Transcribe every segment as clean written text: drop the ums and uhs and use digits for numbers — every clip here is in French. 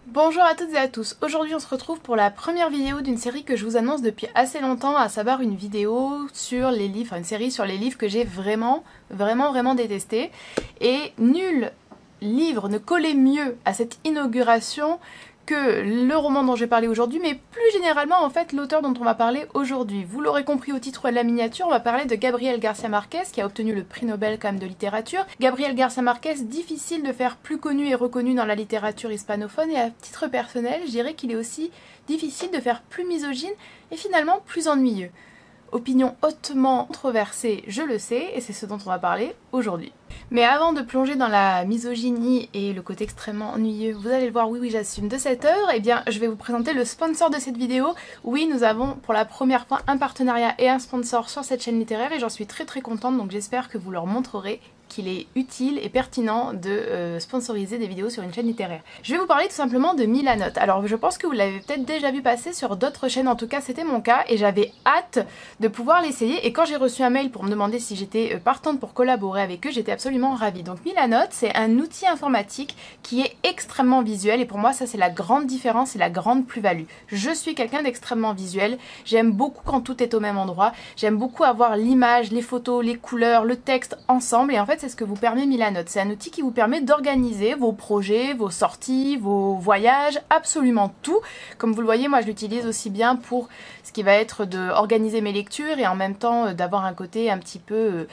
Bonjour à toutes et à tous, aujourd'hui on se retrouve pour la première vidéo d'une série que je vous annonce depuis assez longtemps, à savoir une vidéo sur les livres, enfin une série sur les livres que j'ai vraiment détestés. Et nul livre ne collait mieux à cette inauguration que le roman dont je vais parler aujourd'hui, mais plus généralement en fait l'auteur dont on va parler aujourd'hui. Vous l'aurez compris au titre de la miniature, on va parler de Gabriel García Márquez qui a obtenu le prix Nobel quand même de littérature. Gabriel García Márquez, difficile de faire plus connu et reconnu dans la littérature hispanophone, et à titre personnel, je dirais qu'il est aussi difficile de faire plus misogyne et finalement plus ennuyeux. Opinion hautement controversée, je le sais, et c'est ce dont on va parler aujourd'hui. Mais avant de plonger dans la misogynie et le côté extrêmement ennuyeux, vous allez le voir, oui j'assume, de cette œuvre, et bien je vais vous présenter le sponsor de cette vidéo. Oui, nous avons pour la première fois un partenariat et un sponsor sur cette chaîne littéraire et j'en suis très contente, donc j'espère que vous leur montrerez qu'il est utile et pertinent de sponsoriser des vidéos sur une chaîne littéraire. Je vais vous parler tout simplement de Milanote. Alors je pense que vous l'avez peut-être déjà vu passer sur d'autres chaînes, en tout cas c'était mon cas et j'avais hâte de pouvoir l'essayer, et quand j'ai reçu un mail pour me demander si j'étais partante pour collaborer avec eux, j'étais absolument ravie. Donc Milanote, c'est un outil informatique qui est extrêmement visuel et pour moi ça c'est la grande différence et la grande plus-value. Je suis quelqu'un d'extrêmement visuel, j'aime beaucoup quand tout est au même endroit, j'aime beaucoup avoir l'image, les photos, les couleurs, le texte ensemble, et en fait c'est ce que vous permet Milanote. C'est un outil qui vous permet d'organiser vos projets, vos sorties, vos voyages, absolument tout. Comme vous le voyez, moi je l'utilise aussi bien pour ce qui va être d'organiser mes lectures et en même temps d'avoir un côté un petit peu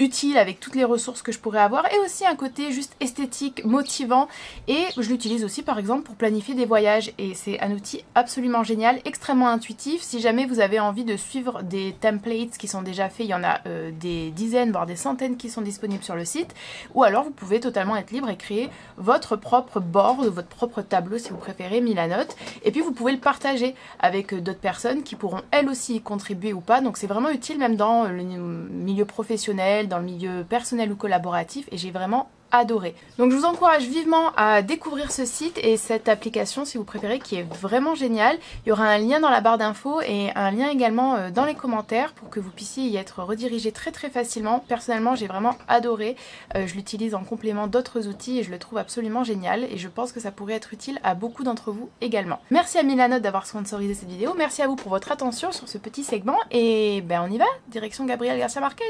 utile avec toutes les ressources que je pourrais avoir, et aussi un côté juste esthétique, motivant, et je l'utilise aussi par exemple pour planifier des voyages, et c'est un outil absolument génial, extrêmement intuitif. Si jamais vous avez envie de suivre des templates qui sont déjà faits, il y en a des dizaines voire des centaines qui sont disponibles sur le site, ou alors vous pouvez totalement être libre et créer votre propre board, votre propre tableau si vous préférez Milanote, et puis vous pouvez le partager avec d'autres personnes qui pourront elles aussi y contribuer ou pas, donc c'est vraiment utile même dans le milieu professionnel, dans le milieu personnel ou collaboratif, et j'ai vraiment adoré. Donc je vous encourage vivement à découvrir ce site et cette application si vous préférez, qui est vraiment géniale. Il y aura un lien dans la barre d'infos et un lien également dans les commentaires pour que vous puissiez y être redirigé très facilement. Personnellement j'ai vraiment adoré, je l'utilise en complément d'autres outils et je le trouve absolument génial, et je pense que ça pourrait être utile à beaucoup d'entre vous également. Merci à Milanote d'avoir sponsorisé cette vidéo, merci à vous pour votre attention sur ce petit segment, et ben on y va, direction Gabriel García Márquez.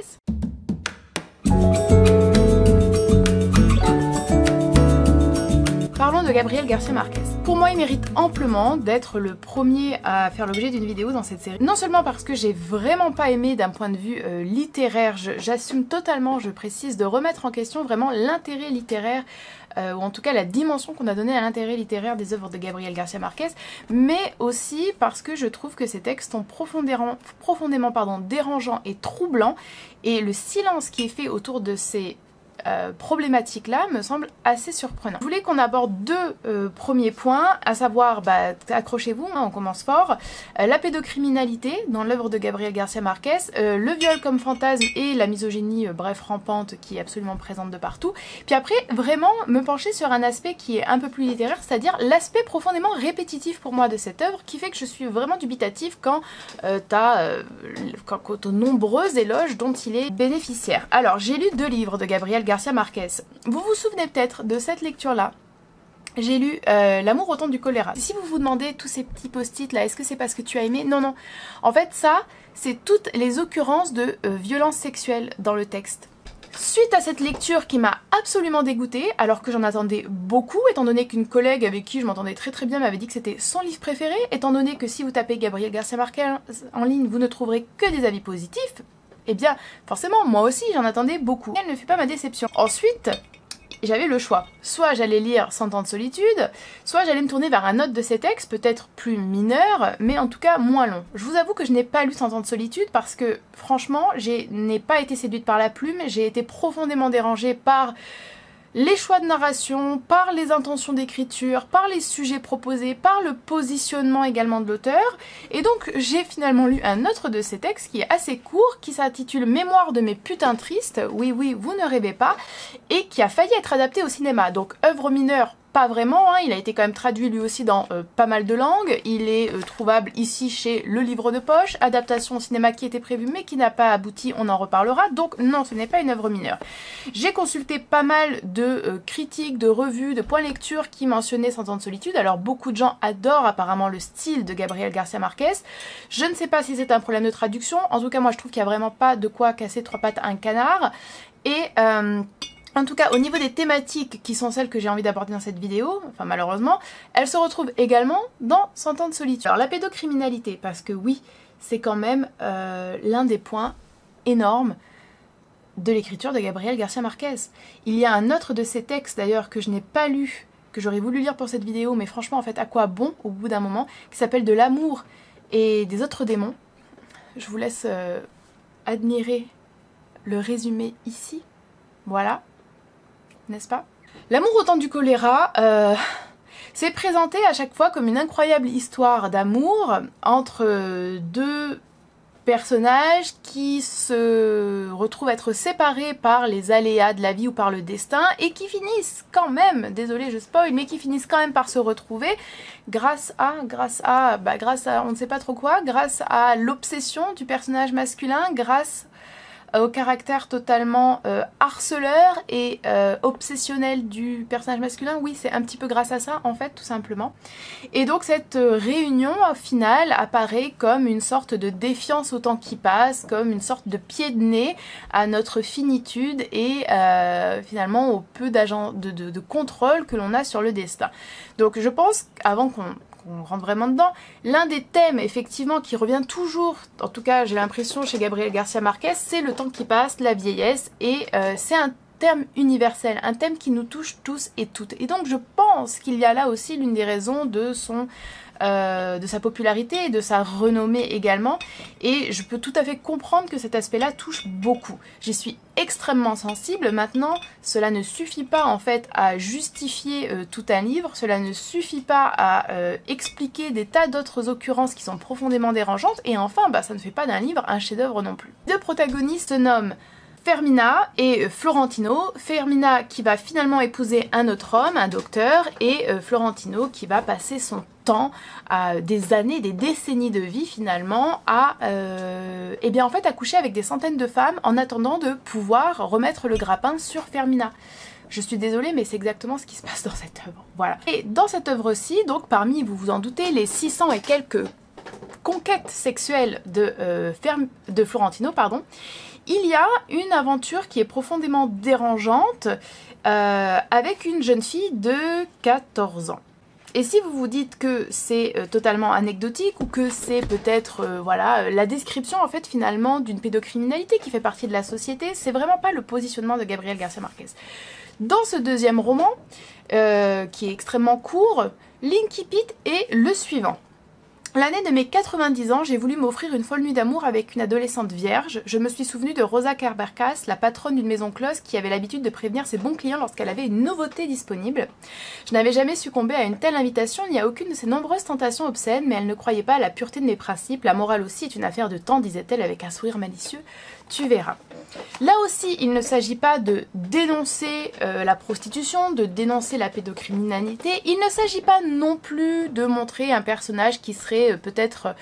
Parlons de Gabriel García Márquez. Pour moi, il mérite amplement d'être le premier à faire l'objet d'une vidéo dans cette série. Non seulement parce que j'ai vraiment pas aimé d'un point de vue littéraire, j'assume totalement, je précise, de remettre en question vraiment l'intérêt littéraire, ou en tout cas la dimension qu'on a donnée à l'intérêt littéraire des œuvres de Gabriel García Márquez, mais aussi parce que je trouve que ces textes sont profondément dérangeants et troublants, et le silence qui est fait autour de ces problématique là me semble assez surprenant. Je voulais qu'on aborde deux premiers points, à savoir, accrochez-vous, on commence fort, la pédocriminalité dans l'œuvre de Gabriel García Márquez, le viol comme fantasme et la misogynie bref rampante qui est absolument présente de partout, puis après vraiment me pencher sur un aspect qui est un peu plus littéraire, c'est-à-dire l'aspect profondément répétitif pour moi de cette œuvre, qui fait que je suis vraiment dubitative quant aux nombreux éloges dont il est bénéficiaire. Alors j'ai lu 2 livres de Gabriel García Márquez. Vous vous souvenez peut-être de cette lecture-là? J'ai lu L'amour au temps du choléra. Si vous vous demandez tous ces petits post-it là, est-ce que c'est parce que tu as aimé? Non. En fait ça, c'est toutes les occurrences de violences sexuelles dans le texte. Suite à cette lecture qui m'a absolument dégoûtée, alors que j'en attendais beaucoup, étant donné qu'une collègue avec qui je m'entendais très bien m'avait dit que c'était son livre préféré, étant donné que si vous tapez Gabriel García Márquez en ligne, vous ne trouverez que des avis positifs, eh bien, forcément, moi aussi, j'en attendais beaucoup. Elle ne fut pas ma déception. Ensuite, j'avais le choix. Soit j'allais lire 100 ans de solitude, soit j'allais me tourner vers un autre de ces textes, peut-être plus mineur, mais en tout cas moins long. Je vous avoue que je n'ai pas lu 100 ans de solitude parce que, franchement, je n'ai pas été séduite par la plume, j'ai été profondément dérangée par les choix de narration, par les intentions d'écriture, par les sujets proposés, par le positionnement également de l'auteur, et donc j'ai finalement lu un autre de ces textes qui est assez court, qui s'intitule Mémoire de mes putains tristes, oui vous ne rêvez pas, et qui a failli être adapté au cinéma, donc œuvre mineure pas vraiment, hein. Il a été quand même traduit lui aussi dans pas mal de langues. Il est trouvable ici chez Le Livre de Poche, adaptation au cinéma qui était prévue mais qui n'a pas abouti, on en reparlera. Donc non, ce n'est pas une œuvre mineure. J'ai consulté pas mal de critiques, de revues, de points lecture qui mentionnaient 100 ans de solitude. Alors beaucoup de gens adorent apparemment le style de Gabriel Garcia Marquez. Je ne sais pas si c'est un problème de traduction. En tout cas, moi je trouve qu'il n'y a vraiment pas de quoi casser trois pattes à un canard. Et en tout cas, au niveau des thématiques qui sont celles que j'ai envie d'aborder dans cette vidéo, enfin malheureusement, elles se retrouvent également dans 100 ans de solitude. Alors la pédocriminalité, parce que oui, c'est quand même l'un des points énormes de l'écriture de Gabriel Garcia Marquez. Il y a un autre de ses textes d'ailleurs que je n'ai pas lu, que j'aurais voulu lire pour cette vidéo, mais franchement en fait à quoi bon au bout d'un moment, qui s'appelle De l'amour et des autres démons. Je vous laisse admirer le résumé ici, voilà. N'est-ce pas? L'amour au temps du choléra, c'est présenté à chaque fois comme une incroyable histoire d'amour entre deux personnages qui se retrouvent être séparés par les aléas de la vie ou par le destin et qui finissent quand même, désolé je spoil, mais qui finissent quand même par se retrouver grâce à on ne sait pas trop quoi, grâce à l'obsession du personnage masculin, grâce au caractère totalement harceleur et obsessionnel du personnage masculin. Oui, c'est un petit peu grâce à ça en fait, tout simplement. Et donc cette réunion au final apparaît comme une sorte de défiance au temps qui passe, comme une sorte de pied de nez à notre finitude et finalement au peu de contrôle que l'on a sur le destin. Donc je pense qu'avant qu'on rentre vraiment dedans, l'un des thèmes effectivement qui revient toujours, en tout cas j'ai l'impression chez Gabriel Garcia Marquez, c'est le temps qui passe, la vieillesse, et c'est un terme universel, un thème qui nous touche tous et toutes. Et donc je pense qu'il y a là aussi l'une des raisons de sa popularité et de sa renommée également, et je peux tout à fait comprendre que cet aspect-là touche beaucoup. J'y suis extrêmement sensible. Maintenant, cela ne suffit pas en fait à justifier tout un livre, cela ne suffit pas à expliquer des tas d'autres occurrences qui sont profondément dérangeantes, et enfin, ça ne fait pas d'un livre un chef-d'œuvre non plus. Les deux protagonistes se nomment Fermina et Florentino. Fermina qui va finalement épouser un autre homme, un docteur, et Florentino qui va passer son temps, des années, des décennies de vie finalement, à en fait, à coucher avec des centaines de femmes en attendant de pouvoir remettre le grappin sur Fermina. Je suis désolée, mais c'est exactement ce qui se passe dans cette œuvre. Voilà. Et dans cette œuvre-ci, donc parmi, vous vous en doutez, les 600 et quelques conquêtes sexuelles de Florentino, pardon, il y a une aventure qui est profondément dérangeante avec une jeune fille de 14 ans. Et si vous vous dites que c'est totalement anecdotique ou que c'est peut-être la description en fait finalement d'une pédocriminalité qui fait partie de la société, c'est vraiment pas le positionnement de Gabriel Garcia Marquez. Dans ce deuxième roman, qui est extrêmement court, l'incipit est le suivant. L'année de mes 90 ans, j'ai voulu m'offrir une folle nuit d'amour avec une adolescente vierge. Je me suis souvenu de Rosa Carbercas, la patronne d'une maison close qui avait l'habitude de prévenir ses bons clients lorsqu'elle avait une nouveauté disponible. Je n'avais jamais succombé à une telle invitation ni à aucune de ces nombreuses tentations obscènes, mais elle ne croyait pas à la pureté de mes principes. La morale aussi est une affaire de temps, disait-elle avec un sourire malicieux. Tu verras. Là aussi, il ne s'agit pas de dénoncer la prostitution, de dénoncer la pédocriminalité. Il ne s'agit pas non plus de montrer un personnage qui serait peut-être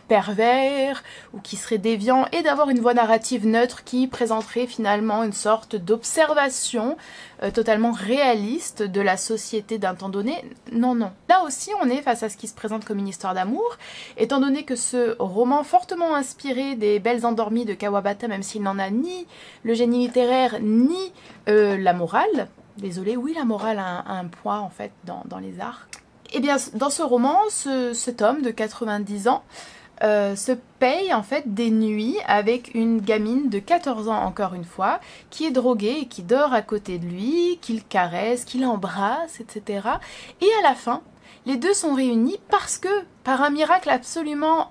pervers ou qui serait déviant et d'avoir une voix narrative neutre qui présenterait finalement une sorte d'observation totalement réaliste de la société d'un temps donné. Non, non. Là aussi, on est face à ce qui se présente comme une histoire d'amour, étant donné que ce roman fortement inspiré des Belles endormies de Kawabata, même s'il n'en a ni le génie littéraire ni la morale, désolé, oui, la morale a un poids en fait dans les arts. Eh bien, dans ce roman, cet homme de 90 ans se paye en fait des nuits avec une gamine de 14 ans encore une fois, qui est droguée et qui dort à côté de lui, qu'il caresse, qu'il embrasse, etc. Et à la fin, les deux sont réunis parce que, par un miracle absolument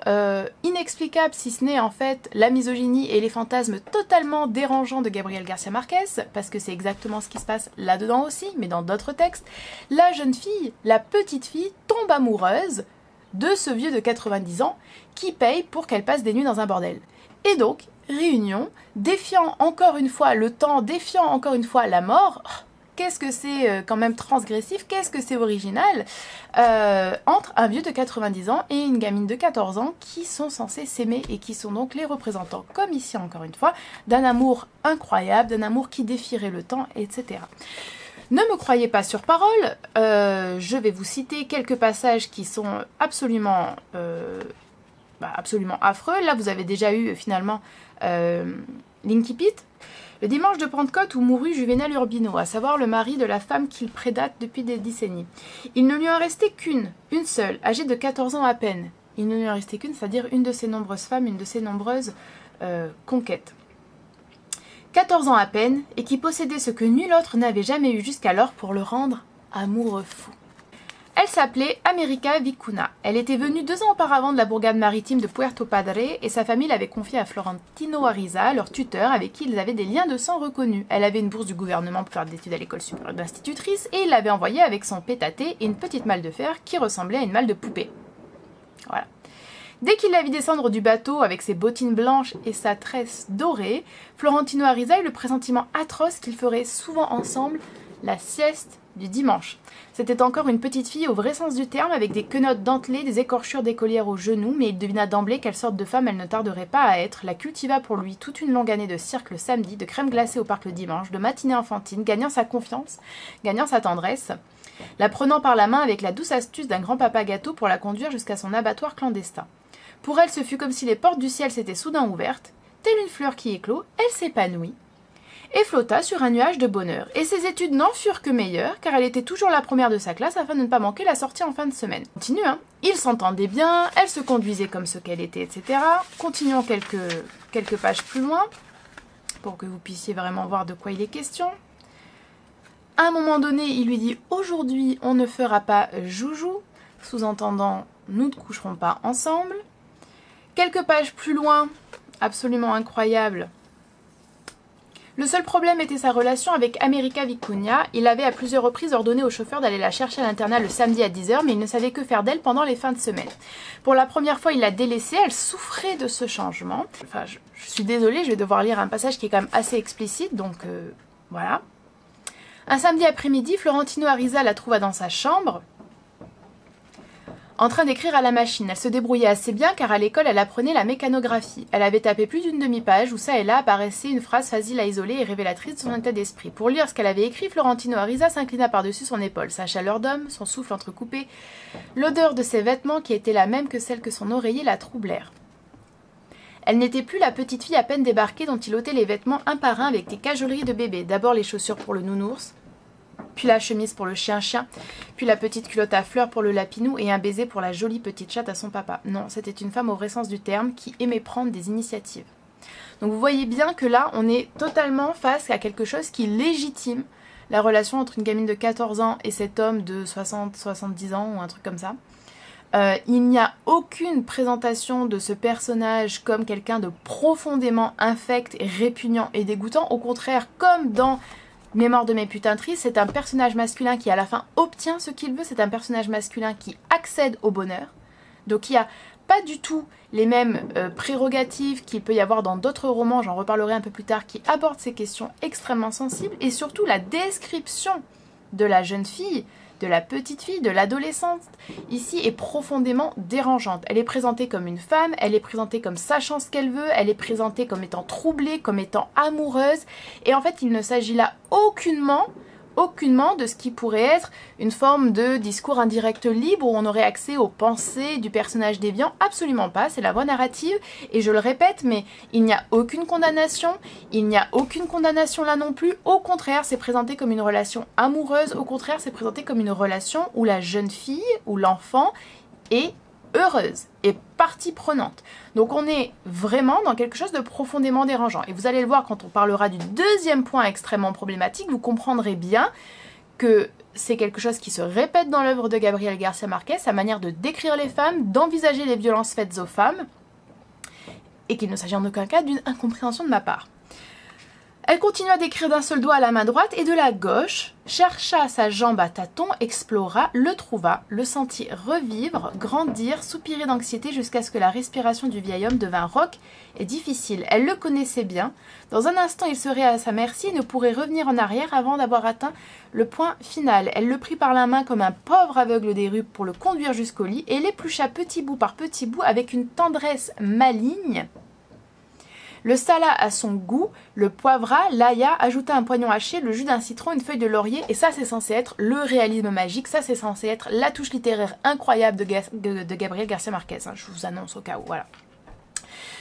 inexplicable, si ce n'est en fait la misogynie et les fantasmes totalement dérangeants de Gabriel Garcia Marquez, parce que c'est exactement ce qui se passe là-dedans aussi, mais dans d'autres textes, la jeune fille, la petite fille, tombe amoureuse de ce vieux de 90 ans qui paye pour qu'elle passe des nuits dans un bordel. Et donc, réunion, défiant encore une fois le temps, défiant encore une fois la mort. qu'est-ce que c'est quand même transgressif, qu'est-ce que c'est original, entre un vieux de 90 ans et une gamine de 14 ans qui sont censés s'aimer et qui sont donc les représentants, comme ici encore une fois, d'un amour incroyable, d'un amour qui défierait le temps, etc. Ne me croyez pas sur parole, je vais vous citer quelques passages qui sont absolument affreux. Là, vous avez déjà eu finalement l'incipit. Le dimanche de Pentecôte où mourut Juvénal Urbino, à savoir le mari de la femme qu'il prédate depuis des décennies. Il ne lui en restait qu'une, une seule, âgée de 14 ans à peine. Il ne lui en restait qu'une, c'est-à-dire une de ses nombreuses femmes, une de ses nombreuses conquêtes. 14 ans à peine, et qui possédait ce que nul autre n'avait jamais eu jusqu'alors pour le rendre amoureux fou. Elle s'appelait America Vicuna. Elle était venue 2 ans auparavant de la bourgade maritime de Puerto Padre et sa famille l'avait confiée à Florentino Ariza, leur tuteur, avec qui ils avaient des liens de sang reconnus. Elle avait une bourse du gouvernement pour faire des études à l'école supérieure d'institutrice et il l'avait envoyée avec son pétaté et une petite malle de fer qui ressemblait à une malle de poupée. Voilà. Dès qu'il la vit descendre du bateau avec ses bottines blanches et sa tresse dorée, Florentino Ariza eut le pressentiment atroce qu'ils feraient souvent ensemble la sieste du dimanche. C'était encore une petite fille au vrai sens du terme, avec des quenottes dentelées, des écorchures d'écolière aux genoux, mais il devina d'emblée quelle sorte de femme elle ne tarderait pas à être, la cultiva pour lui toute une longue année de cirque le samedi, de crème glacée au parc le dimanche, de matinée enfantine, gagnant sa confiance, gagnant sa tendresse, la prenant par la main avec la douce astuce d'un grand-papa gâteau pour la conduire jusqu'à son abattoir clandestin. Pour elle, ce fut comme si les portes du ciel s'étaient soudain ouvertes, telle une fleur qui éclot, elle s'épanouit, et flotta sur un nuage de bonheur. Et ses études n'en furent que meilleures, car elle était toujours la première de sa classe afin de ne pas manquer la sortie en fin de semaine. Continue, hein. Ils s'entendaient bien, elle se conduisait comme ce qu'elle était, etc. Continuons quelques pages plus loin, pour que vous puissiez vraiment voir de quoi il est question. À un moment donné, il lui dit « Aujourd'hui, on ne fera pas joujou », sous-entendant « Nous ne coucherons pas ensemble ». Quelques pages plus loin, absolument incroyable. Le seul problème était sa relation avec America Vicuna. Il avait à plusieurs reprises ordonné au chauffeur d'aller la chercher à l'internat le samedi à 10 h, mais il ne savait que faire d'elle pendant les fins de semaine. Pour la première fois, il l'a délaissée, elle souffrait de ce changement. Enfin, je suis désolée, je vais devoir lire un passage qui est quand même assez explicite, donc voilà. Un samedi après-midi, Florentino Ariza la trouva dans sa chambre, en train d'écrire à la machine. Elle se débrouillait assez bien car à l'école elle apprenait la mécanographie. Elle avait tapé plus d'une demi-page où ça et là apparaissait une phrase facile à isoler et révélatrice de son état d'esprit. Pour lire ce qu'elle avait écrit, Florentino Ariza s'inclina par-dessus son épaule. Sa chaleur d'homme, son souffle entrecoupé, l'odeur de ses vêtements qui était la même que celle que son oreiller la troublèrent. Elle n'était plus la petite fille à peine débarquée dont il ôtait les vêtements un par un avec des cajoleries de bébé. D'abord les chaussures pour le nounours, puis la chemise pour le chien-chien, puis la petite culotte à fleurs pour le lapinou et un baiser pour la jolie petite chatte à son papa. Non, c'était une femme au vrai sens du terme qui aimait prendre des initiatives. Donc vous voyez bien que là, on est totalement face à quelque chose qui légitime la relation entre une gamine de 14 ans et cet homme de 60-70 ans ou un truc comme ça. Il n'y a aucune présentation de ce personnage comme quelqu'un de profondément infect, répugnant et dégoûtant. Au contraire, comme dans Mémoire de mes putanteries, c'est un personnage masculin qui à la fin obtient ce qu'il veut, c'est un personnage masculin qui accède au bonheur, donc qui a pas du tout les mêmes prérogatives qu'il peut y avoir dans d'autres romans, j'en reparlerai un peu plus tard, qui abordent ces questions extrêmement sensibles, et surtout la description de la jeune fille, de la petite fille, de l'adolescente, ici est profondément dérangeante. Elle est présentée comme une femme, elle est présentée comme sachant ce qu'elle veut, elle est présentée comme étant troublée, comme étant amoureuse, et en fait il ne s'agit là aucunement de ce qui pourrait être une forme de discours indirect libre où on aurait accès aux pensées du personnage déviant. Absolument pas, c'est la voie narrative et je le répète, mais il n'y a aucune condamnation, là non plus. Au contraire, c'est présenté comme une relation amoureuse, au contraire, c'est présenté comme une relation où la jeune fille ou l'enfant est heureuse et partie prenante. Donc on est vraiment dans quelque chose de profondément dérangeant. Et vous allez le voir quand on parlera du deuxième point extrêmement problématique, vous comprendrez bien que c'est quelque chose qui se répète dans l'œuvre de Gabriel Garcia Marquez, sa manière de décrire les femmes, d'envisager les violences faites aux femmes, et qu'il ne s'agit en aucun cas d'une incompréhension de ma part. Elle continua d'écrire d'un seul doigt à la main droite et de la gauche, chercha sa jambe à tâtons, explora, le trouva, le sentit revivre, grandir, soupirer d'anxiété jusqu'à ce que la respiration du vieil homme devint rauque et difficile. Elle le connaissait bien. Dans un instant, il serait à sa merci et ne pourrait revenir en arrière avant d'avoir atteint le point final. Elle le prit par la main comme un pauvre aveugle des rues pour le conduire jusqu'au lit et l'éplucha petit bout par petit bout avec une tendresse maligne. Le sala à son goût, le poivra, l'ailla, ajouta un poignon haché, le jus d'un citron, une feuille de laurier. Et ça, c'est censé être le réalisme magique. Ça, c'est censé être la touche littéraire incroyable de Gabriel Garcia Marquez. Hein, je vous annonce au cas où, voilà.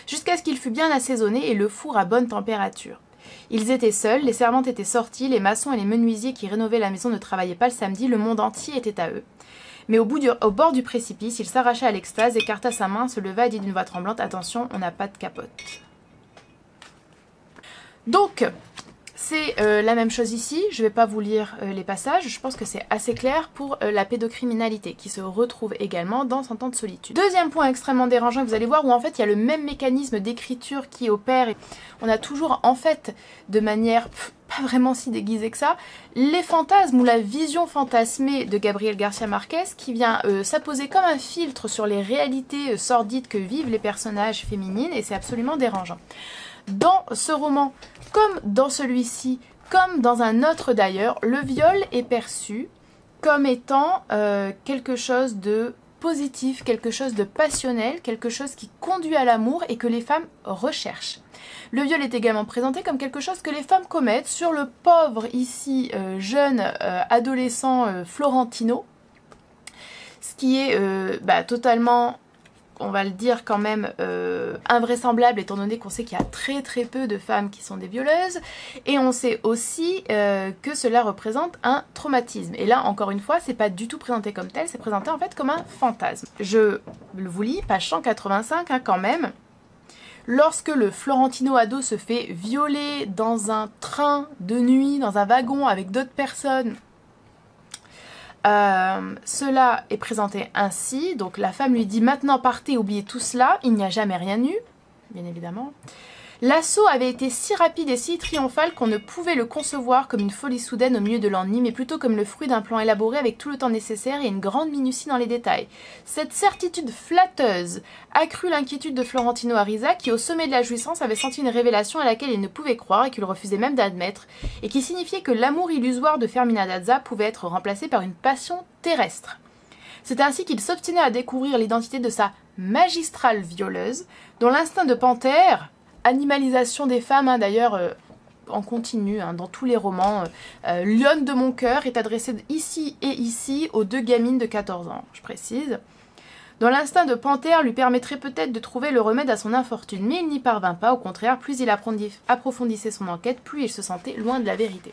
Jusqu'à ce qu'il fût bien assaisonné et le four à bonne température. Ils étaient seuls, les servantes étaient sorties, les maçons et les menuisiers qui rénovaient la maison ne travaillaient pas le samedi, le monde entier était à eux. Mais au bord du précipice, il s'arracha à l'extase, écarta sa main, se leva et dit d'une voix tremblante « Attention, on n'a pas de capote ». Donc, c'est la même chose ici, je ne vais pas vous lire les passages, je pense que c'est assez clair pour la pédocriminalité qui se retrouve également dans 100 ans de solitude. Deuxième point extrêmement dérangeant, vous allez voir, où en fait il y a le même mécanisme d'écriture qui opère, et on a toujours en fait de manière pas vraiment si déguisée que ça, les fantasmes ou la vision fantasmée de Gabriel Garcia Marquez qui vient s'apposer comme un filtre sur les réalités sordides que vivent les personnages féminines et c'est absolument dérangeant. Dans ce roman, comme dans celui-ci, comme dans un autre d'ailleurs, le viol est perçu comme étant quelque chose de positif, quelque chose de passionnel, quelque chose qui conduit à l'amour et que les femmes recherchent. Le viol est également présenté comme quelque chose que les femmes commettent sur le pauvre, ici, jeune adolescent Florentino, ce qui est totalement... on va le dire quand même invraisemblable étant donné qu'on sait qu'il y a très peu de femmes qui sont des violeuses et on sait aussi que cela représente un traumatisme et là encore une fois c'est pas du tout présenté comme tel, c'est présenté en fait comme un fantasme. Je vous lis page 185 hein, quand même. Lorsque le Florentino ado se fait violer dans un train de nuit, dans un wagon avec d'autres personnes, cela est présenté ainsi, donc la femme lui dit maintenant partez, oubliez tout cela, il n'y a jamais rien eu, bien évidemment. L'assaut avait été si rapide et si triomphal qu'on ne pouvait le concevoir comme une folie soudaine au milieu de l'ennui, mais plutôt comme le fruit d'un plan élaboré avec tout le temps nécessaire et une grande minutie dans les détails. Cette certitude flatteuse accrut l'inquiétude de Florentino Ariza, qui au sommet de la jouissance avait senti une révélation à laquelle il ne pouvait croire et qu'il refusait même d'admettre, et qui signifiait que l'amour illusoire de Fermina Daza pouvait être remplacé par une passion terrestre. C'est ainsi qu'il s'obstinait à découvrir l'identité de sa magistrale violeuse, dont l'instinct de panthère, animalisation des femmes, hein, d'ailleurs en continu, hein, dans tous les romans, Lionne de mon cœur est adressée ici et ici aux deux gamines de 14 ans, je précise, dont l'instinct de panthère lui permettrait peut-être de trouver le remède à son infortune, mais il n'y parvint pas, au contraire, plus il approfondissait son enquête, plus il se sentait loin de la vérité.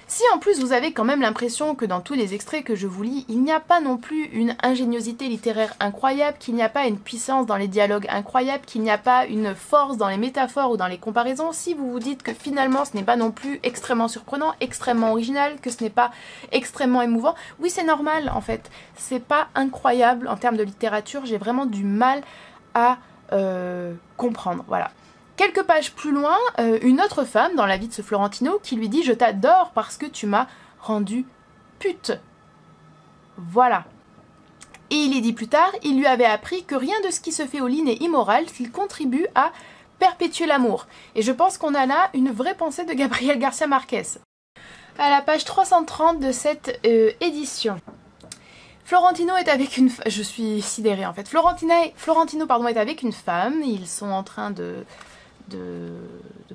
Si en plus vous avez quand même l'impression que dans tous les extraits que je vous lis, il n'y a pas non plus une ingéniosité littéraire incroyable, qu'il n'y a pas une puissance dans les dialogues incroyable, qu'il n'y a pas une force dans les métaphores ou dans les comparaisons, si vous vous dites que finalement ce n'est pas non plus extrêmement surprenant, extrêmement original, que ce n'est pas extrêmement émouvant, oui c'est normal en fait, c'est pas incroyable en termes de littérature, j'ai vraiment du mal à comprendre, voilà. Quelques pages plus loin, une autre femme dans la vie de ce Florentino qui lui dit « Je t'adore parce que tu m'as rendu pute ». Voilà. Et il est dit plus tard, il lui avait appris que rien de ce qui se fait au lit n'est immoral, qu'il contribue à perpétuer l'amour. Et je pense qu'on a là une vraie pensée de Gabriel Garcia Marquez. À la page 330 de cette édition. Florentino est avec une... Je suis sidérée en fait. Florentino est avec une femme, ils sont en train de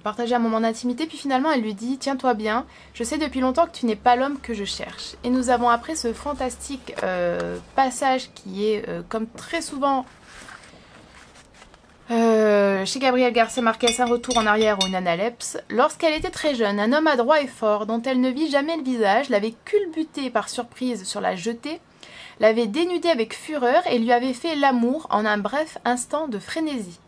partager un moment d'intimité, puis finalement elle lui dit « Tiens-toi bien, je sais depuis longtemps que tu n'es pas l'homme que je cherche ». Et nous avons après ce fantastique passage qui est, comme très souvent chez Gabriel Garcia Marquez, un retour en arrière ou une analepse. Lorsqu'elle était très jeune, un homme adroit et fort, dont elle ne vit jamais le visage, l'avait culbuté par surprise sur la jetée, l'avait dénudée avec fureur et lui avait fait l'amour en un bref instant de frénésie.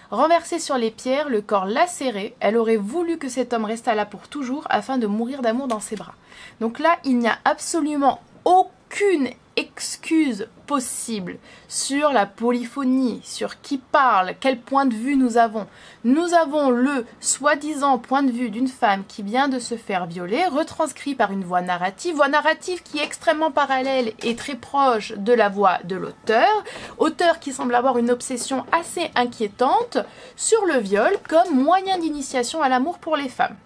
Renversée sur les pierres, le corps lacéré, elle aurait voulu que cet homme restât là pour toujours afin de mourir d'amour dans ses bras. Donc là, il n'y a absolument aucun aucune excuse possible sur la polyphonie, sur qui parle, quel point de vue nous avons. Nous avons le soi-disant point de vue d'une femme qui vient de se faire violer, retranscrit par une voix narrative qui est extrêmement parallèle et très proche de la voix de l'auteur, auteur qui semble avoir une obsession assez inquiétante sur le viol comme moyen d'initiation à l'amour pour les femmes.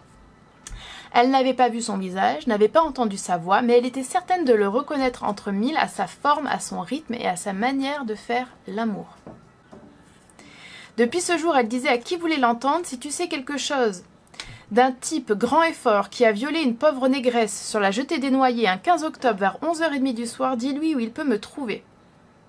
Elle n'avait pas vu son visage, n'avait pas entendu sa voix, mais elle était certaine de le reconnaître entre mille à sa forme, à son rythme et à sa manière de faire l'amour. Depuis ce jour, elle disait à qui voulait l'entendre, si tu sais quelque chose d'un type grand et fort qui a violé une pauvre négresse sur la jetée des Noyers un 15 octobre vers 11h30 du soir, dis-lui où il peut me trouver.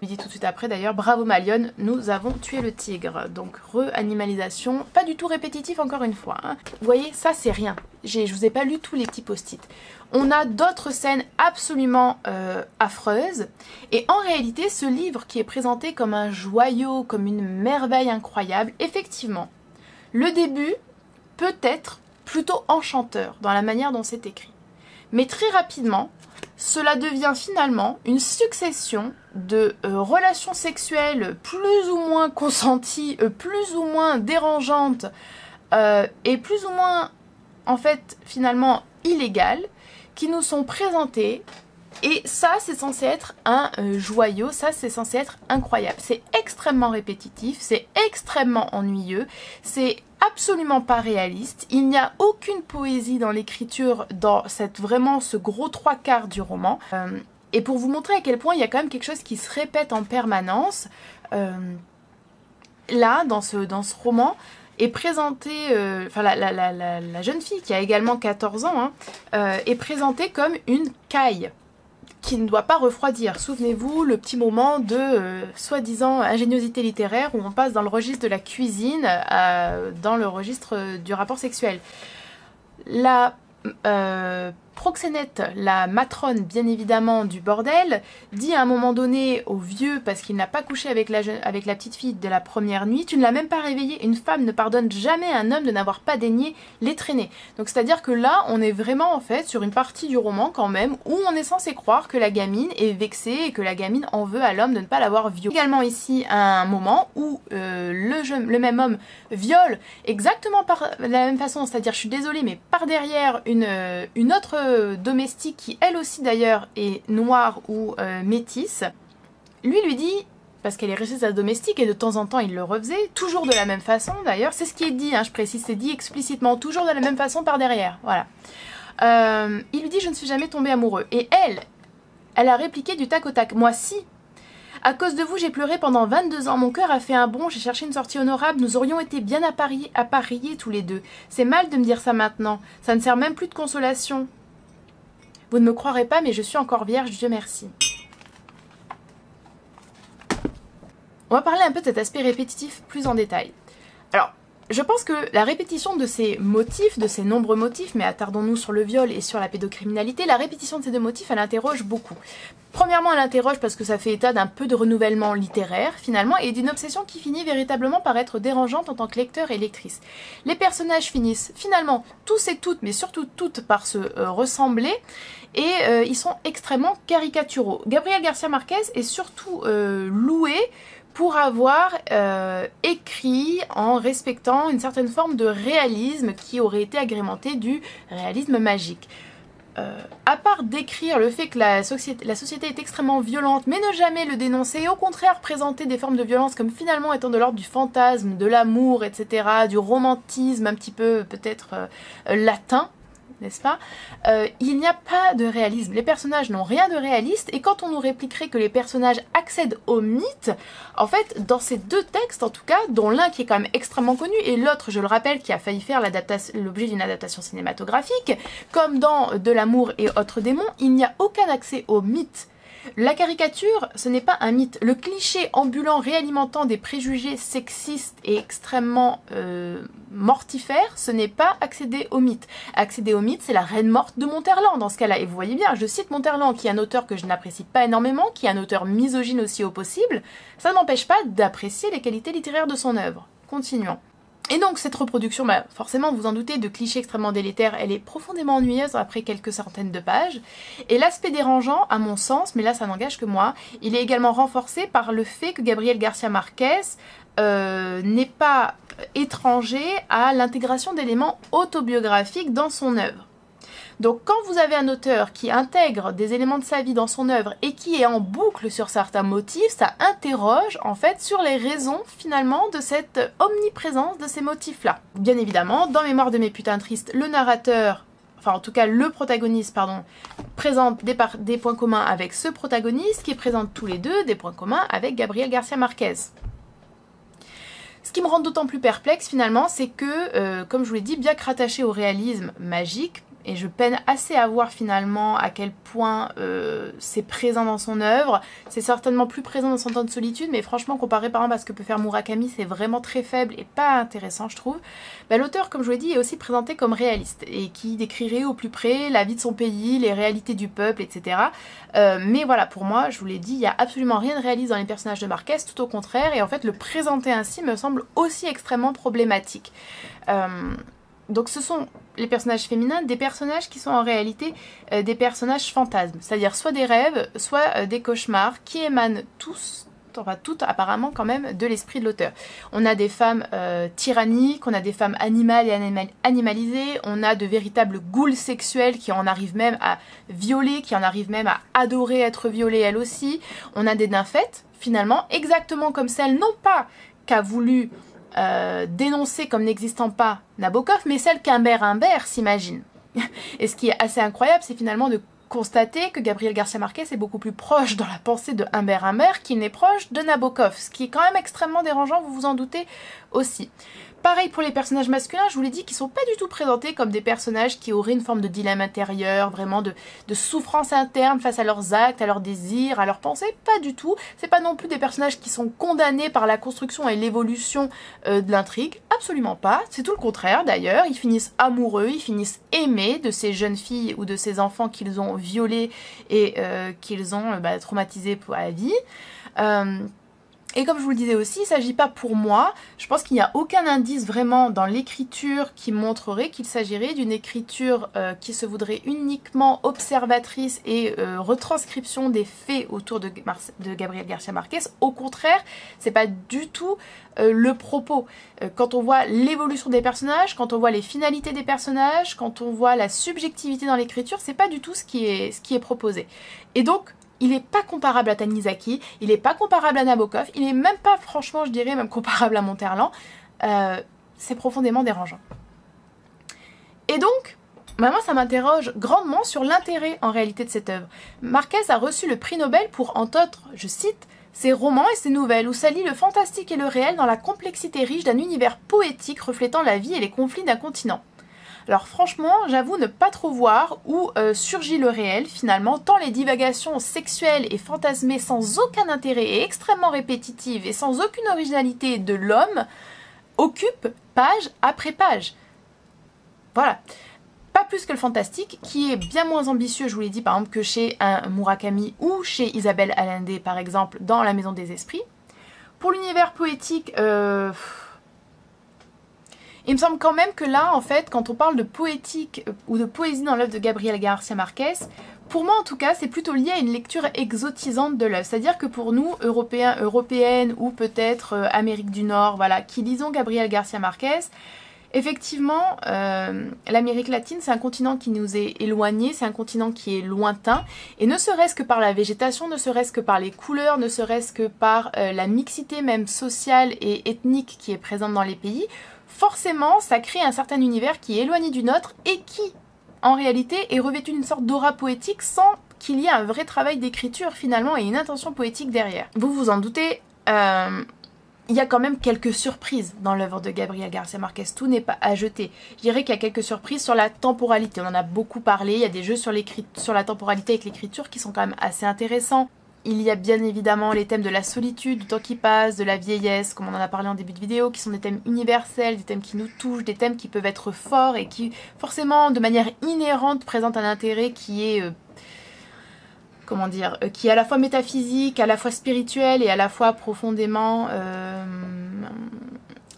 Il dit tout de suite après d'ailleurs, bravo ma lionne, nous avons tué le tigre. Donc re-animalisation, pas du tout répétitif encore une fois. Hein. Vous voyez, ça c'est rien. Je vous ai pas lu tous les petits post-it. On a d'autres scènes absolument affreuses. Et en réalité, ce livre qui est présenté comme un joyau, comme une merveille incroyable, effectivement, le début peut être plutôt enchanteur dans la manière dont c'est écrit. Mais très rapidement, cela devient finalement une succession de relations sexuelles plus ou moins consenties, plus ou moins dérangeantes et plus ou moins, en fait, finalement illégales, qui nous sont présentées. Et ça, c'est censé être un joyau, ça, c'est censé être incroyable. C'est extrêmement répétitif, c'est extrêmement ennuyeux, c'est absolument pas réaliste. Il n'y a aucune poésie dans l'écriture, dans vraiment ce gros 3/4 du roman. Et pour vous montrer à quel point il y a quand même quelque chose qui se répète en permanence, là, dans ce roman, est présentée, la jeune fille qui a également 14 ans, hein, est présentée comme une caille qui ne doit pas refroidir. Souvenez-vous, le petit moment de soi-disant ingéniosité littéraire où on passe dans le registre de la cuisine dans le registre du rapport sexuel. La proxénète, la matrone bien évidemment du bordel, dit à un moment donné au vieux, parce qu'il n'a pas couché avec la petite fille de la première nuit, tu ne l'as même pas réveillée, une femme ne pardonne jamais à un homme de n'avoir pas daigné l'étraîner. Donc c'est à dire que là on est vraiment en fait sur une partie du roman quand même où on est censé croire que la gamine est vexée et que la gamine en veut à l'homme de ne pas l'avoir violée. Également ici un moment où le même homme viole exactement par la même façon, c'est-à-dire je suis désolée mais par derrière une autre domestique qui elle aussi d'ailleurs est noire ou métisse, lui dit, parce qu'elle est restée sa domestique et de temps en temps il le refaisait, toujours de la même façon d'ailleurs, c'est ce qui est dit, hein, je précise, c'est dit explicitement, toujours de la même façon par derrière, voilà. Il lui dit je ne suis jamais tombée amoureux, et elle a répliqué du tac au tac, moi si. À cause de vous, j'ai pleuré pendant 22 ans. Mon cœur a fait un bond, j'ai cherché une sortie honorable. Nous aurions été bien appareillés tous les deux. C'est mal de me dire ça maintenant. Ça ne sert même plus de consolation. Vous ne me croirez pas, mais je suis encore vierge, Dieu merci. On va parler un peu de cet aspect répétitif plus en détail. Alors, je pense que la répétition de ces motifs, de ces nombreux motifs, mais attardons-nous sur le viol et sur la pédocriminalité, la répétition de ces deux motifs, elle interroge beaucoup. Premièrement, elle interroge parce que ça fait état d'un peu de renouvellement littéraire, finalement, et d'une obsession qui finit véritablement par être dérangeante en tant que lecteur et lectrice. Les personnages finissent finalement, tous et toutes, mais surtout toutes, par se ressembler, et ils sont extrêmement caricaturaux. Gabriel Garcia Marquez est surtout loué pour avoir écrit en respectant une certaine forme de réalisme qui aurait été agrémenté du réalisme magique. À part décrire le fait que la société est extrêmement violente, mais ne jamais le dénoncer, et au contraire présenter des formes de violence comme finalement étant de l'ordre du fantasme, de l'amour, etc., du romantisme un petit peu peut-être latin, n'est-ce pas? Il n'y a pas de réalisme. Les personnages n'ont rien de réaliste, et quand on nous répliquerait que les personnages accèdent au mythe, en fait, dans ces deux textes, en tout cas, dont l'un qui est quand même extrêmement connu, et l'autre, je le rappelle, qui a failli faire l'objet d'une adaptation cinématographique, comme dans De l'amour et autres démons, il n'y a aucun accès au mythe. La caricature, ce n'est pas un mythe. Le cliché ambulant réalimentant des préjugés sexistes et extrêmement mortifères, ce n'est pas accéder au mythe. Accéder au mythe, c'est la reine morte de Monterland dans ce cas-là. Et vous voyez bien, je cite Monterland, qui est un auteur que je n'apprécie pas énormément, qui est un auteur misogyne aussi au possible. Ça n'empêche pas d'apprécier les qualités littéraires de son œuvre. Continuons. Et donc cette reproduction, bah, forcément vous en doutez, de clichés extrêmement délétères, elle est profondément ennuyeuse après quelques centaines de pages. Et l'aspect dérangeant, à mon sens, mais là ça n'engage que moi, il est également renforcé par le fait que Gabriel García Márquez n'est pas étranger à l'intégration d'éléments autobiographiques dans son œuvre. Donc quand vous avez un auteur qui intègre des éléments de sa vie dans son œuvre et qui est en boucle sur certains motifs, ça interroge en fait sur les raisons finalement de cette omniprésence de ces motifs-là. Bien évidemment, dans Mémoire de mes putains tristes, le narrateur, enfin en tout cas le protagoniste, pardon, présente des points communs avec ce protagoniste qui présente tous les deux des points communs avec Gabriel García Márquez. Ce qui me rend d'autant plus perplexe finalement, c'est que, comme je vous l'ai dit, bien que rattaché au réalisme magique, et je peine assez à voir finalement à quel point c'est présent dans son œuvre. C'est certainement plus présent dans Cent ans de solitude, mais franchement comparé par exemple à ce que peut faire Murakami, c'est vraiment très faible et pas intéressant je trouve. Bah, l'auteur, comme je vous l'ai dit, est aussi présenté comme réaliste et qui décrirait au plus près la vie de son pays, les réalités du peuple, etc. Mais voilà, pour moi, je vous l'ai dit, il n'y a absolument rien de réaliste dans les personnages de Márquez, tout au contraire, et en fait le présenter ainsi me semble aussi extrêmement problématique. Donc ce sont les personnages féminins, des personnages qui sont en réalité des personnages fantasmes, c'est-à-dire soit des rêves, soit des cauchemars qui émanent tous, enfin toutes apparemment quand même, de l'esprit de l'auteur. On a des femmes tyranniques, on a des femmes animales et animalisées, on a de véritables ghouls sexuels qui en arrivent même à violer, qui en arrivent même à adorer être violées elles aussi. On a des nymphètes, finalement, exactement comme celles, non pas qu'a voulu dénoncée comme n'existant pas Nabokov, mais celle qu'Humbert Humbert s'imagine. Et ce qui est assez incroyable, c'est finalement de constater que Gabriel García Márquez est beaucoup plus proche dans la pensée de Humbert Humbert qu'il n'est proche de Nabokov, ce qui est quand même extrêmement dérangeant, vous vous en doutez aussi. Pareil pour les personnages masculins, je vous l'ai dit, qui sont pas du tout présentés comme des personnages qui auraient une forme de dilemme intérieur, vraiment de souffrance interne face à leurs actes, à leurs désirs, à leurs pensées, pas du tout. C'est pas non plus des personnages qui sont condamnés par la construction et l'évolution de l'intrigue, absolument pas. C'est tout le contraire d'ailleurs, ils finissent amoureux, ils finissent aimés de ces jeunes filles ou de ces enfants qu'ils ont violés et qu'ils ont traumatisés pour la vie. Et comme je vous le disais aussi, il ne s'agit pas pour moi, je pense qu'il n'y a aucun indice vraiment dans l'écriture qui montrerait qu'il s'agirait d'une écriture qui se voudrait uniquement observatrice et retranscription des faits autour de Gabriel García Márquez. Au contraire, c'est pas du tout le propos. Quand on voit l'évolution des personnages, quand on voit les finalités des personnages, quand on voit la subjectivité dans l'écriture, c'est pas du tout ce qui est proposé. Et donc, il n'est pas comparable à Tanizaki, il n'est pas comparable à Nabokov, il n'est même pas, franchement, je dirais, même comparable à Monterland. C'est profondément dérangeant. Et donc, moi, ça m'interroge grandement sur l'intérêt, en réalité, de cette œuvre. Márquez a reçu le prix Nobel pour, entre autres, je cite, ses romans et ses nouvelles, où s'allient le fantastique et le réel dans la complexité riche d'un univers poétique reflétant la vie et les conflits d'un continent. Alors franchement, j'avoue ne pas trop voir où surgit le réel finalement, tant les divagations sexuelles et fantasmées sans aucun intérêt et extrêmement répétitives et sans aucune originalité de l'homme occupent page après page. Voilà. Pas plus que le fantastique, qui est bien moins ambitieux, je vous l'ai dit, par exemple, que chez un Murakami ou chez Isabelle Allende, par exemple, dans La Maison des Esprits. Pour l'univers poétique, il me semble quand même que là, en fait, quand on parle de poétique ou de poésie dans l'œuvre de Gabriel García Márquez, pour moi en tout cas, c'est plutôt lié à une lecture exotisante de l'œuvre. C'est-à-dire que pour nous, Européens, Européennes ou peut-être Amérique du Nord, voilà, qui lisons Gabriel García Márquez, effectivement, l'Amérique latine, c'est un continent qui nous est éloigné, c'est un continent qui est lointain, et ne serait-ce que par la végétation, ne serait-ce que par les couleurs, ne serait-ce que par la mixité même sociale et ethnique qui est présente dans les pays, forcément, ça crée un certain univers qui est éloigné du nôtre et qui, en réalité, est revêtu d'une sorte d'aura poétique sans qu'il y ait un vrai travail d'écriture finalement et une intention poétique derrière. Vous vous en doutez, il y a quand même quelques surprises dans l'œuvre de Gabriel García Márquez, tout n'est pas à jeter. Je dirais qu'il y a quelques surprises sur la temporalité, on en a beaucoup parlé, il y a des jeux sur la temporalité avec l'écriture qui sont quand même assez intéressants. Il y a bien évidemment les thèmes de la solitude, du temps qui passe, de la vieillesse, comme on en a parlé en début de vidéo, qui sont des thèmes universels, des thèmes qui nous touchent, des thèmes qui peuvent être forts et qui, forcément, de manière inhérente, présentent un intérêt qui est, qui est à la fois métaphysique, à la fois spirituel et à la fois profondément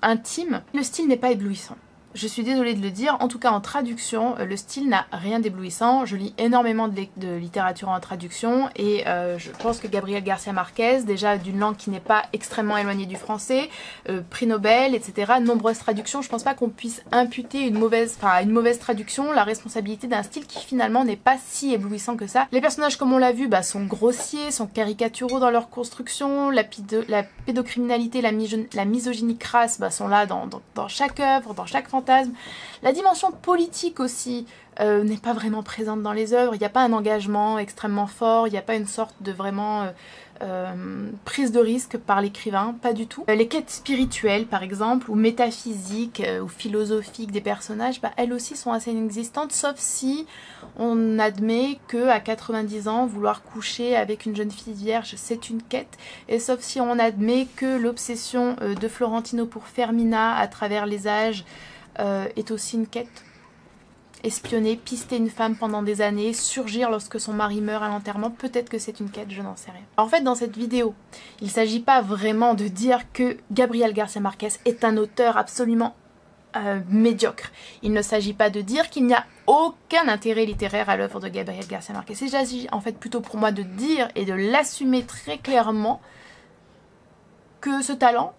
intime. Le style n'est pas éblouissant. Je suis désolée de le dire, en tout cas en traduction, le style n'a rien d'éblouissant. Je lis énormément de littérature en traduction et je pense que Gabriel Garcia Marquez, déjà d'une langue qui n'est pas extrêmement éloignée du français, prix Nobel, etc., nombreuses traductions, je pense pas qu'on puisse imputer à une mauvaise traduction la responsabilité d'un style qui finalement n'est pas si éblouissant que ça. Les personnages, comme on l'a vu, sont grossiers, sont caricaturaux dans leur construction, la pédocriminalité, la misogynie crasse sont là dans chaque œuvre, dans chaque fantasme. La dimension politique aussi n'est pas vraiment présente dans les œuvres. Il n'y a pas un engagement extrêmement fort, il n'y a pas une sorte de vraiment prise de risque par l'écrivain, pas du tout. Les quêtes spirituelles par exemple, ou métaphysiques, ou philosophiques des personnages, elles aussi sont assez inexistantes, sauf si on admet que à 90 ans, vouloir coucher avec une jeune fille vierge, c'est une quête, et sauf si on admet que l'obsession de Florentino pour Fermina à travers les âges est aussi une quête. Espionner, pister une femme pendant des années, surgir lorsque son mari meurt à l'enterrement, peut-être que c'est une quête, je n'en sais rien. En fait, dans cette vidéo, il ne s'agit pas vraiment de dire que Gabriel Garcia Marquez est un auteur absolument médiocre. Il ne s'agit pas de dire qu'il n'y a aucun intérêt littéraire à l'œuvre de Gabriel Garcia Marquez. Il s'agit en fait plutôt pour moi de dire et de l'assumer très clairement que ce talent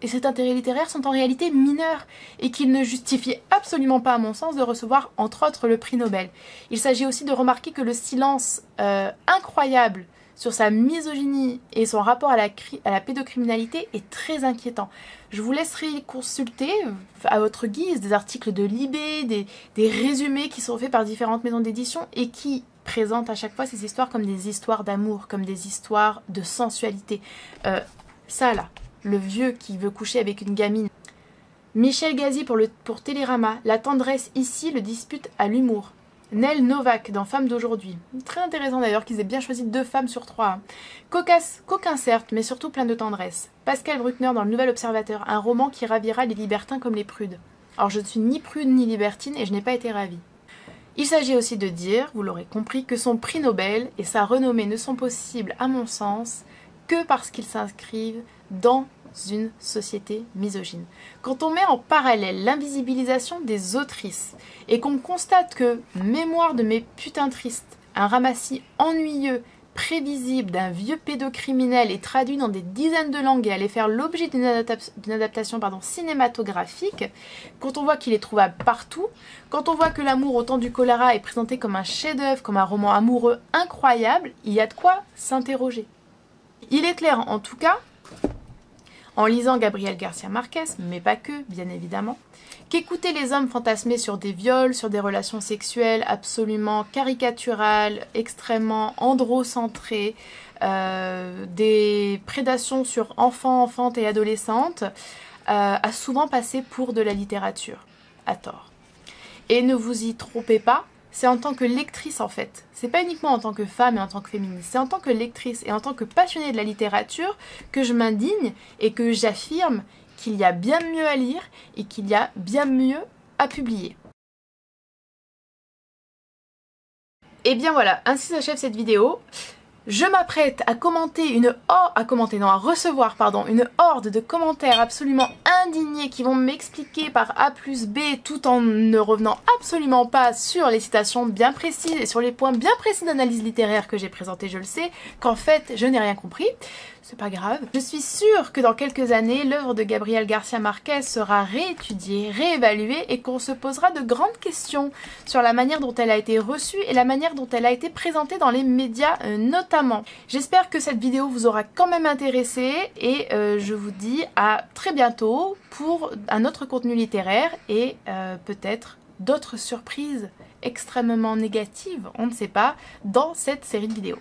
et cet intérêt littéraire sont en réalité mineurs et qu'il ne justifie absolument pas à mon sens de recevoir entre autres le prix Nobel. Il s'agit aussi de remarquer que le silence incroyable sur sa misogynie et son rapport à la pédocriminalité est très inquiétant. Je vous laisserai consulter à votre guise des articles de Libé, des résumés qui sont faits par différentes maisons d'édition et qui présentent à chaque fois ces histoires comme des histoires d'amour, comme des histoires de sensualité. Ça là, le vieux qui veut coucher avec une gamine. Michel Gazi pour Télérama, la tendresse ici le dispute à l'humour. Nell Novak dans Femmes d'aujourd'hui. Très intéressant d'ailleurs qu'ils aient bien choisi 2 femmes sur 3. Cocasse, coquin certes, mais surtout plein de tendresse. Pascal Bruckner dans Le Nouvel Observateur, un roman qui ravira les libertins comme les prudes. Alors je ne suis ni prude ni libertine et je n'ai pas été ravie. Il s'agit aussi de dire, vous l'aurez compris, que son prix Nobel et sa renommée ne sont possibles à mon sens que parce qu'ils s'inscrivent dans une société misogyne. Quand on met en parallèle l'invisibilisation des autrices et qu'on constate que Mémoire de mes putains tristes, un ramassis ennuyeux, prévisible d'un vieux pédocriminel est traduit dans des dizaines de langues et allait faire l'objet d'une adaptation cinématographique, quand on voit qu'il est trouvable partout, quand on voit que l'amour au temps du choléra est présenté comme un chef-d'œuvre, comme un roman amoureux incroyable, il y a de quoi s'interroger. Il est clair en tout cas, en lisant Gabriel Garcia Marquez, mais pas que, bien évidemment, qu'écouter les hommes fantasmer sur des viols, sur des relations sexuelles absolument caricaturales, extrêmement androcentrées, des prédations sur enfants, enfantes et adolescentes, a souvent passé pour de la littérature, à tort. Et ne vous y trompez pas, c'est en tant que lectrice en fait. C'est pas uniquement en tant que femme et en tant que féministe, c'est en tant que lectrice et en tant que passionnée de la littérature que je m'indigne et que j'affirme qu'il y a bien mieux à lire et qu'il y a bien mieux à publier. Et bien voilà, ainsi s'achève cette vidéo. Je m'apprête à recevoir une horde de commentaires absolument indignés qui vont m'expliquer par A plus B tout en ne revenant absolument pas sur les citations bien précises et sur les points bien précis d'analyse littéraire que j'ai présentés, je le sais, qu'en fait je n'ai rien compris. C'est pas grave. Je suis sûre que dans quelques années, l'œuvre de Gabriel Garcia Marquez sera réétudiée, réévaluée et qu'on se posera de grandes questions sur la manière dont elle a été reçue et la manière dont elle a été présentée dans les médias notamment. J'espère que cette vidéo vous aura quand même intéressé et je vous dis à très bientôt pour un autre contenu littéraire et peut-être d'autres surprises extrêmement négatives, on ne sait pas, dans cette série de vidéos.